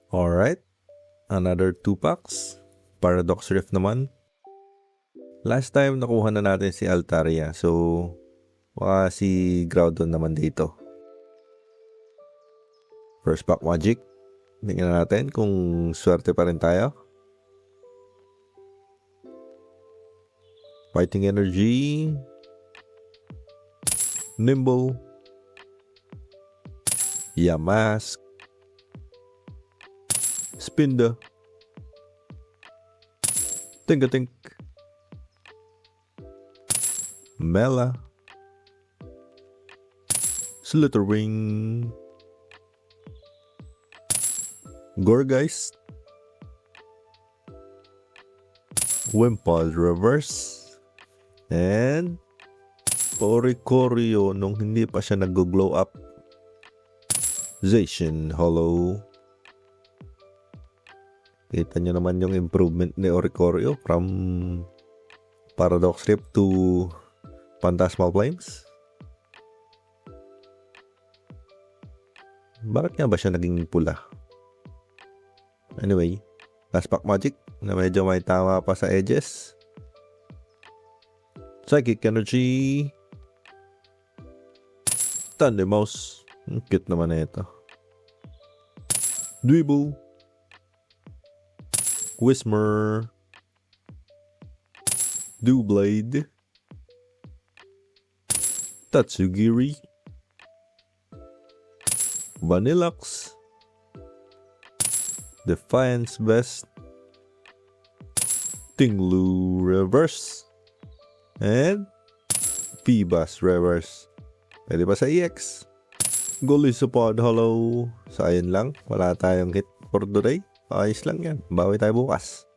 Alright, another 2 packs. Paradox Rift naman. Last time nakuha na natin si Altaria, so baka si Groudon naman dito. First pack Magic. Tingnan natin kung swerte pa rin tayo. Fighting Energy. Nimble. Yamask. Spinda. Think-a-think. Mela. Slitherwing. Gourgeist. Wimpod Reverse. And Oricorio nung hindi pa siya nag-glow up. Zacian Hollow. Kita nyo naman yung improvement ni Oricorio from Paradox Rift to Phantasmal Flames. Bakit nga ba siya naging pula? Anyway, last pack Magic na medyo may tama pa sa edges. Psychic Energy. Thundermouse. Cute naman na ito. Dweeble. Whismer. Doublade. Tatsugiri. Vanilluxe. Defiance Vest. Tinglu Reverse. And Phoebus Reverse. Pwede pa sa EX. Golisopod Hollow. So ayun lang. Wala tayong hit for today. Ayos lang yan. Bawi tayo bukas.